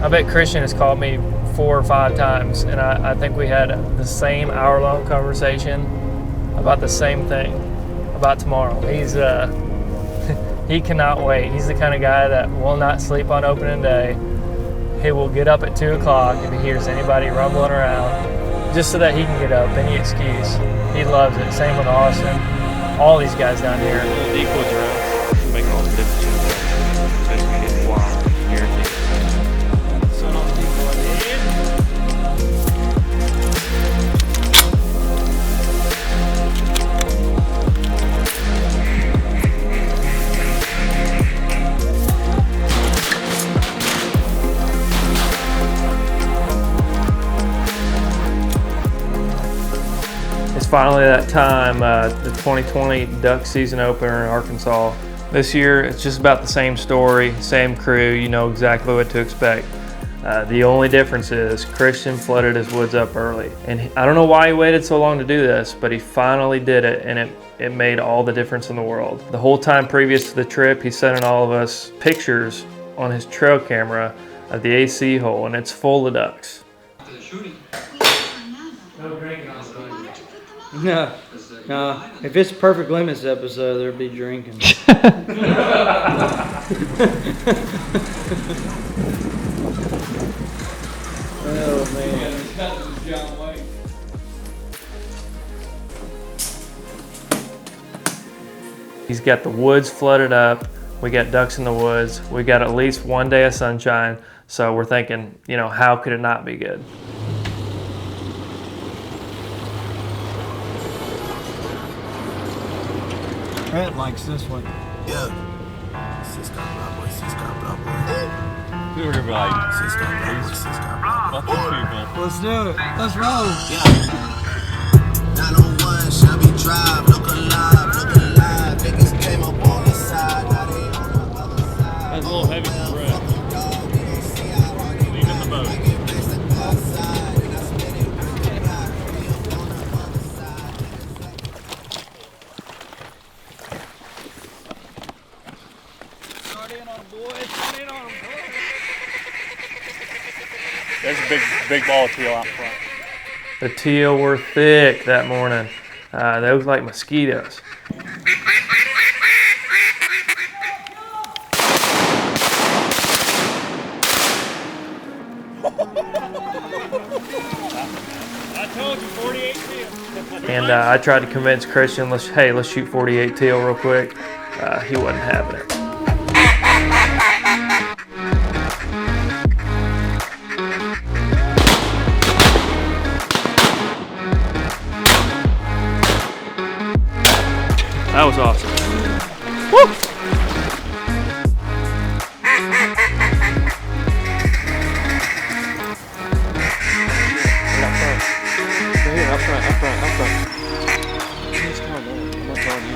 I bet Christian has called me 4 or 5 times, and I think we had the same hour-long conversation about the same thing, about tomorrow. He cannot wait. He's the kind of guy that will not sleep on opening day. He will get up at 2 o'clock if he hears anybody rumbling around, just so that he can get up, any excuse. He loves it. Same with Austin. All these guys down here. Decoys around make all the difference in the game, especially when you get wild. Guaranteed. Sun on the decoy head. It's finally that time, the 2020 duck season opener in Arkansas. This year, it's just about the same story, same crew, you know exactly what to expect. The only difference is Christian flooded his woods up early. And I don't know why he waited so long to do this, but he finally did it, and it made all the difference in the world. The whole time previous to the trip, he's sending all of us pictures on his trail camera of the AC hole, and it's full of ducks. No drinking on Sunday. No. If it's Perfect Limits episode, there'll be drinking. Oh man. He's got the woods flooded up. We got ducks in the woods. We got at least one day of sunshine. So we're thinking, you know, how could it not be good? Trent likes this one. Yeah. We were gonna be like, fuck you people. Let's do it. Let's roll. 901 Shelby Drive, look alive, biggest game up on the side. That's a little heavy for breath. Leaving the boat. There's a big ball of teal out front. The teal were thick that morning. They looked like mosquitoes. I told you, 48 teal. And I tried to convince Christian, let's shoot 48 teal real quick. He wasn't having it. That was awesome. Woo! Up front. Just calm down. I'm not calling you.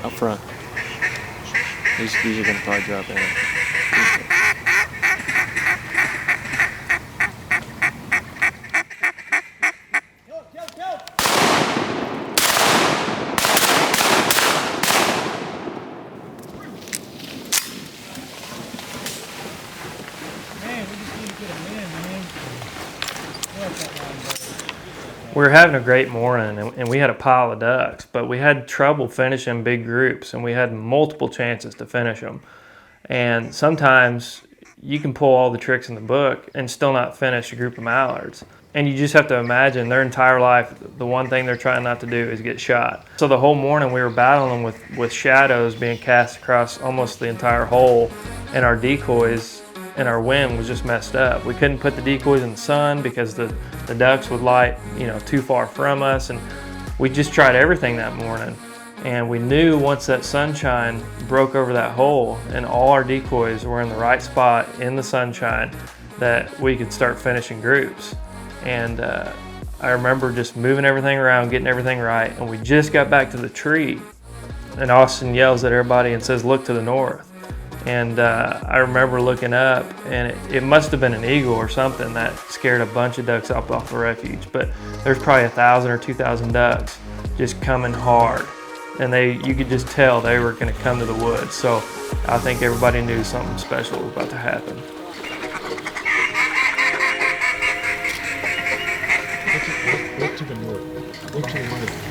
Up front. These are gonna probably drop in. We were having a great morning, and we had a pile of ducks, but we had trouble finishing big groups, and we had multiple chances to finish them. And sometimes you can pull all the tricks in the book and still not finish a group of mallards. And you just have to imagine their entire life, the one thing they're trying not to do is get shot. So the whole morning we were battling with shadows being cast across almost the entire hole, and our decoys and our wind was just messed up. We couldn't put the decoys in the sun because the ducks would light, too far from us, and we just tried everything that morning. And we knew once that sunshine broke over that hole and all our decoys were in the right spot in the sunshine, that we could start finishing groups. And I remember just moving everything around, getting everything right, and we just got back to the tree, and Austin yells at everybody and says, "Look to the north." And I remember looking up, and it must have been an eagle or something that scared a bunch of ducks up off the refuge. But there's probably 1,000 or 2,000 ducks just coming hard, and you could just tell they were going to come to the woods. So I think everybody knew something special was about to happen. Look to the north. Look to the north.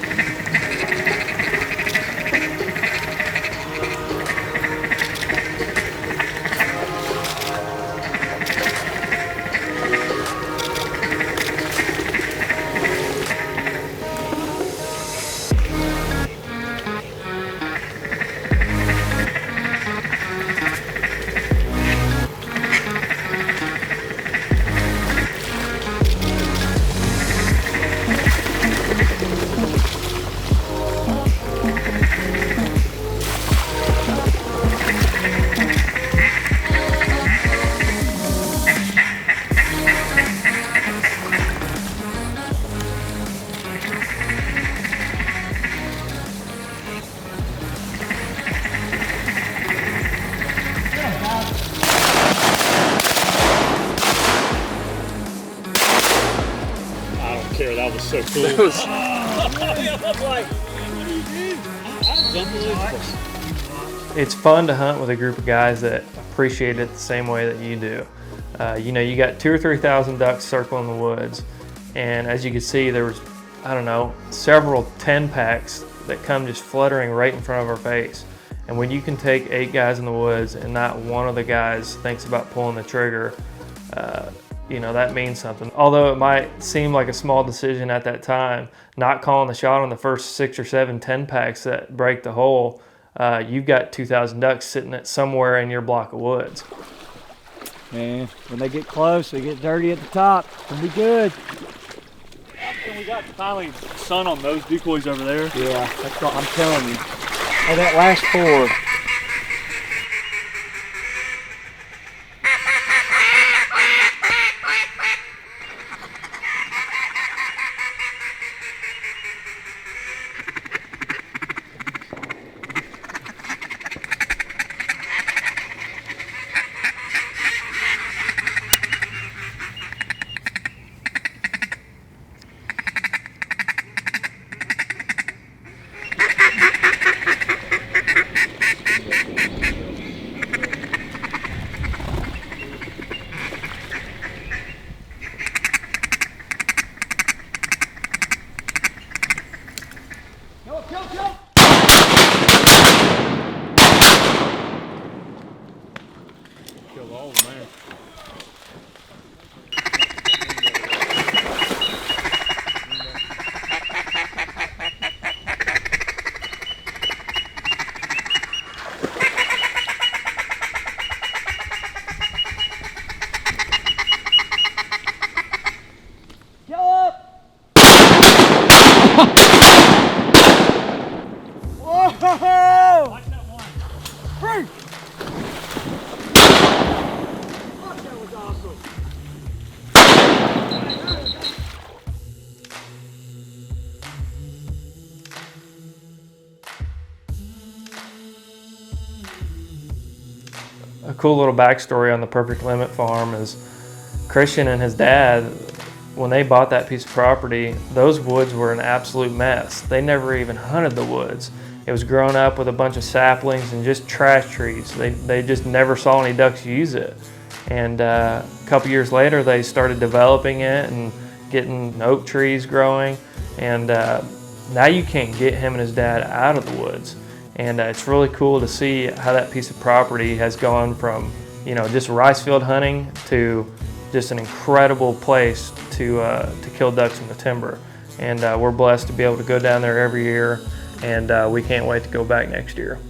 That was so cool. It's fun to hunt with a group of guys that appreciate it the same way that you do. You know, you got 2,000 or 3,000 ducks circling the woods, and as you can see, there was, I don't know, several 10 packs that come just fluttering right in front of our face. And when you can take 8 guys in the woods and not one of the guys thinks about pulling the trigger, you know, that means something. Although it might seem like a small decision at that time, not calling the shot on the first 6 or 7 10 packs that break the hole, you've got 2,000 ducks sitting at somewhere in your block of woods. Man, when they get close, they get dirty at the top. It'll be good. And we got finally sun on those decoys over there. Yeah, that's what I'm telling you. And that last 4. Killed all of them there. Whoa! Watch that one. Free! That was awesome. A cool little backstory on the Perfect Limit farm is Christian and his dad, when they bought that piece of property, those woods were an absolute mess. They never even hunted the woods. It was grown up with a bunch of saplings and just trash trees. They just never saw any ducks use it. And a couple years later, they started developing it and getting oak trees growing. And now you can't get him and his dad out of the woods. And it's really cool to see how that piece of property has gone from, you know, just rice field hunting to just an incredible place to kill ducks in the timber. And we're blessed to be able to go down there every year, and we can't wait to go back next year.